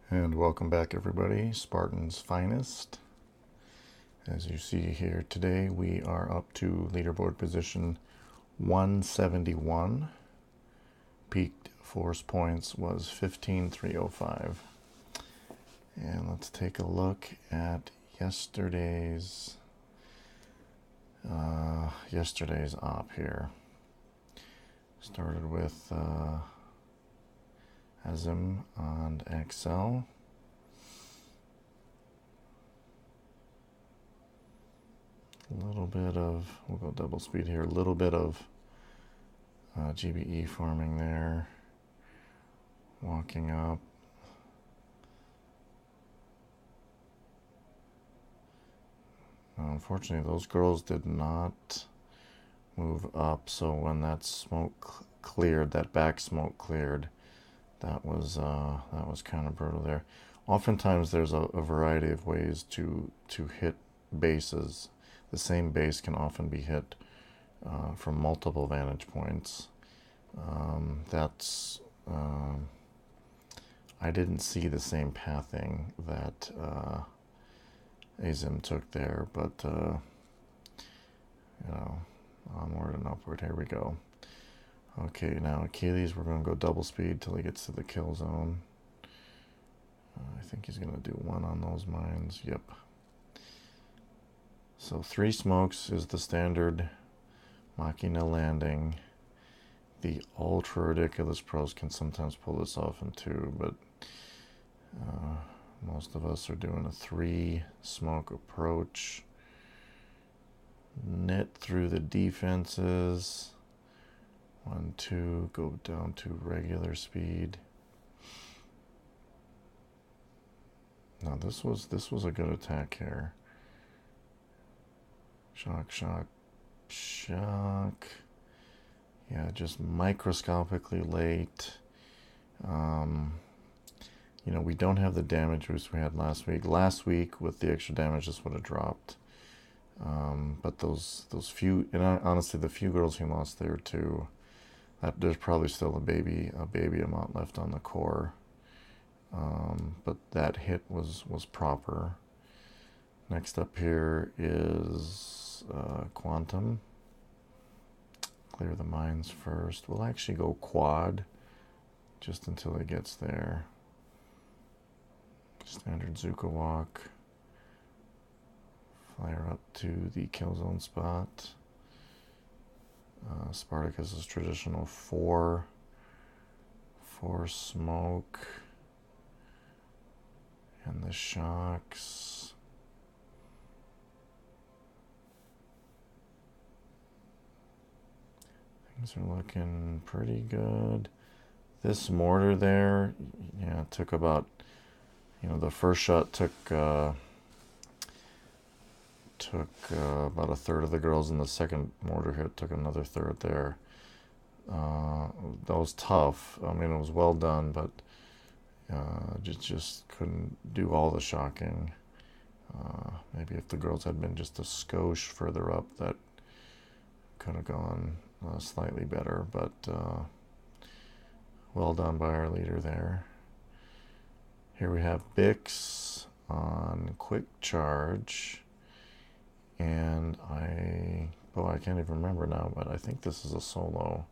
And welcome back, everybody. Spartans finest. As you see here today, we are up to leaderboard position 171. Peaked force points was 15,305. And let's take a look at yesterday's op here. Started with Azim on XL. A little bit of, we'll go double speed here, a little bit of GBE forming there. Walking up. Unfortunately, those girls did not move up, so when that smoke cleared, that back smoke cleared, that was kind of brutal there. Oftentimes, there's a variety of ways to hit bases. The same base can often be hit from multiple vantage points. I didn't see the same pathing that Azim took there, but onward and upward. Here we go. Okay, now Achilles, we're going to go double speed till he gets to the kill zone. I think he's going to do one on those mines. Yep. So 3 smokes is the standard Machina landing. The ultra ridiculous pros can sometimes pull this off in 2, but most of us are doing a 3 smoke approach. Knit through the defenses. 1, 2, go down to regular speed. Now this was a good attack here. Shock, shock, shock. Yeah, just microscopically late. We don't have the damage boost we had last week. Last week, with the extra damage, this would have dropped. But those few, and honestly, the few girls he lost there too, there's probably still a baby amount left on the core. But that hit was proper. Next up here is Quantum. Clear the mines first. We'll actually go quad just until it gets there. Standard Zuka walk. Fire up to the kill zone spot. Spartacus' traditional 4 smoke. And the shocks. Things are looking pretty good. This mortar there, yeah, it took about, the first shot took about a third of the girls, and the second mortar hit took another third there. That was tough. I mean, it was well done, but just couldn't do all the shocking. Maybe if the girls had been just a skosh further up, that could have gone slightly better, but well done by our leader there. Here we have Bix on quick charge, and I can't even remember now, but I think this is a solo,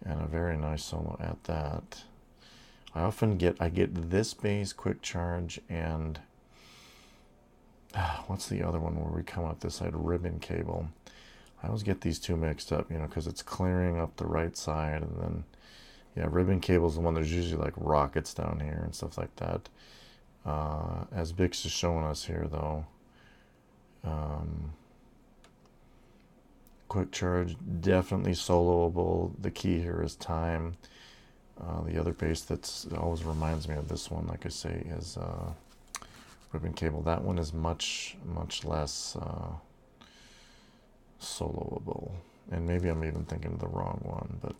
and a very nice solo at that. I get this base quick charge, and what's the other one where we come up this side? Ribbon cable. I always get these two mixed up, because it's clearing up the right side, and then, yeah, ribbon cable is the one. There's usually like rockets down here and stuff like that. As Bix is showing us here, though, quick charge, definitely soloable. The key here is time. The other base that always reminds me of this one, like I say, is ribbon cable. That one is much less soloable, and maybe I'm even thinking of the wrong one, but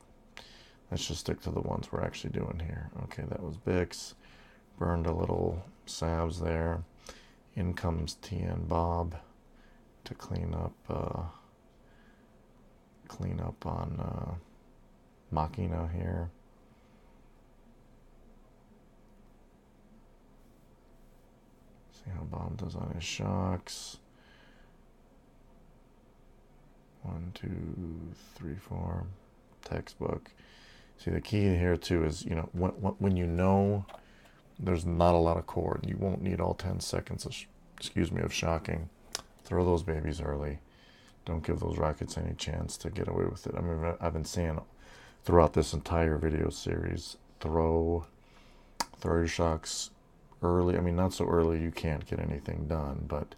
let's just stick to the ones we're actually doing here. Okay, that was Bix. Burned a little Sabs there. In comes TN Bob to clean up on Machina here. See how Bob does on his shocks. 1, 2, 3, 4. Textbook. See, the key here too is, you know, when you know there's not a lot of cord, you won't need all 10 seconds of, of shocking. Throw those babies early. Don't give those rockets any chance to get away with it. I mean, I've been saying throughout this entire video series, throw your shocks early. I mean, not so early you can't get anything done, but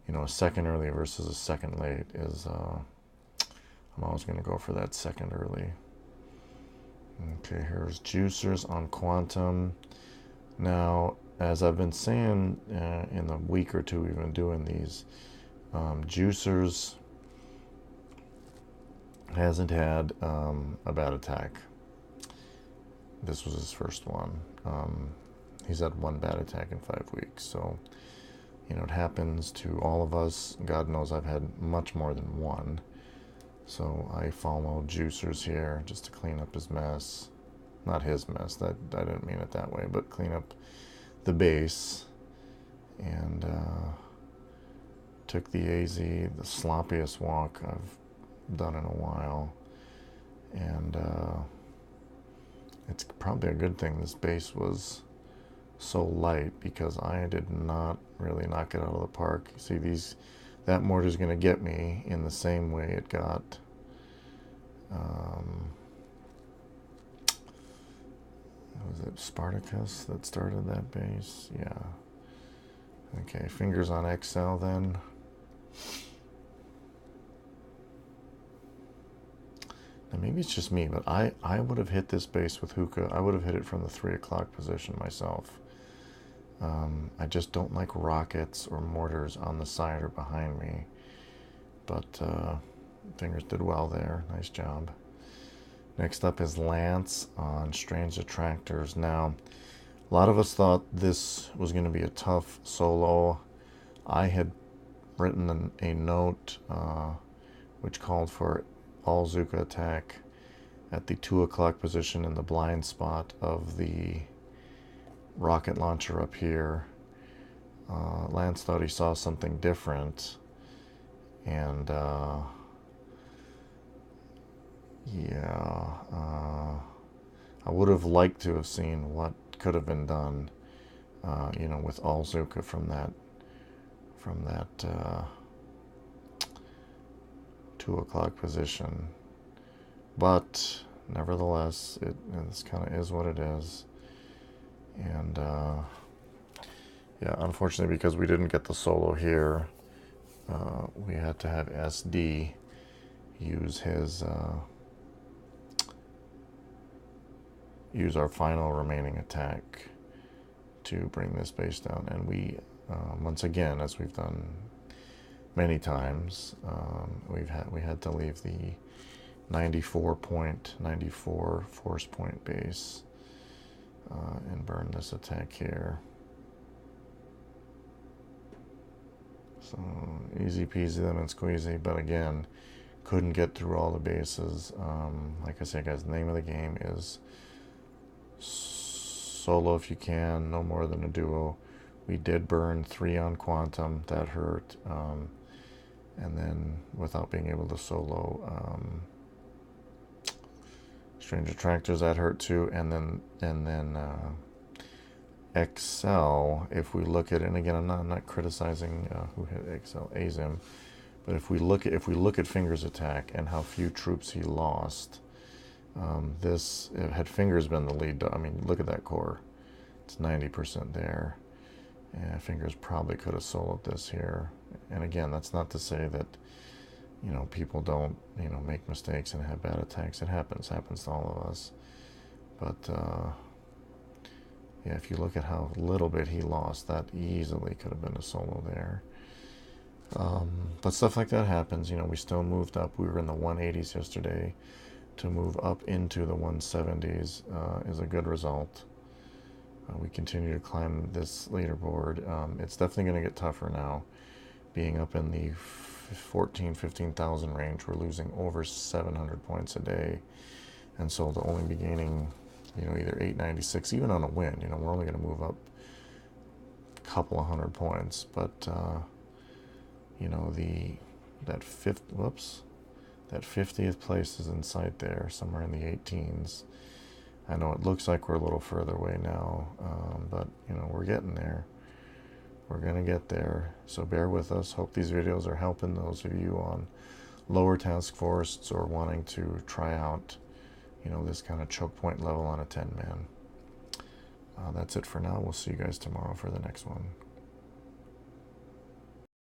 you know, a second early versus a second late is, I'm always going to go for that second early. Okay, here's juicers on quantum. Now, as I've been saying in the week or two we've been doing these, juicers hasn't had a bad attack. This was his first one. He's had one bad attack in 5 weeks, so you know, it happens to all of us. God knows I've had much more than one. So I follow juicers here just to clean up his mess. Not his mess, that I didn't mean it that way, but clean up the base. And took the AZ, the sloppiest walk I've done in a while. And it's probably a good thing this base was so light, because I did not really knock it out of the park. See, that mortar is going to get me in the same way it got was it Spartacus that started that base? Yeah. Okay, fingers on XL then. Now maybe it's just me, but I would have hit this base with hookah. I would have hit it from the 3 o'clock position myself. I just don't like rockets or mortars on the side or behind me. But fingers did well there. Nice job. Next up is Lance on Strange Attractors. Now, a lot of us thought this was going to be a tough solo. I had written a note which called for all Zuka attack at the 2 o'clock position in the blind spot of the rocket launcher up here. Lance thought he saw something different, and I would have liked to have seen what could have been done, you know, with all Zuka from that 2 o'clock position. But nevertheless, this kind of is what it is. And yeah, unfortunately, because we didn't get the solo here, we had to have SD use his use our final remaining attack to bring this base down. And we once again, as we've done many times, we had to leave the 94 force point base and burn this attack here. So easy peasy lemon squeezy, but again, couldn't get through all the bases. Like I said, guys, the name of the game is solo if you can, no more than a duo. We did burn 3 on quantum, that hurt, and then without being able to solo Strange Attractors, that hurt too. And then XL, if we look at it, and again, I'm not criticizing who hit XL, Azim, but if we look at Fingers attack and how few troops he lost, this had Fingers been the lead. I mean, look at that core; it's 90% there. And Fingers probably could have soloed this here. And again, that's not to say that, you know, people don't, you know, make mistakes and have bad attacks. It happens to all of us. But yeah, if you look at how little bit he lost, that easily could have been a solo there. But stuff like that happens. You know, we still moved up. We were in the 180s yesterday. To move up into the 170s is a good result. We continue to climb this leaderboard. It's definitely going to get tougher now. Being up in the 15,000 range, we're losing over 700 points a day. And so to only be gaining, you know, either 896, even on a win, you know, we're only going to move up couple of 100 points, but you know, that 50th place is in sight there, somewhere in the 18s. I know it looks like we're a little further away now, but you know, we're getting there. We're gonna get there, so bear with us. Hope these videos are helping those of you on lower task force or wanting to try out, you know, this kind of choke point level on a 10-man. That's it for now. We'll see you guys tomorrow for the next one.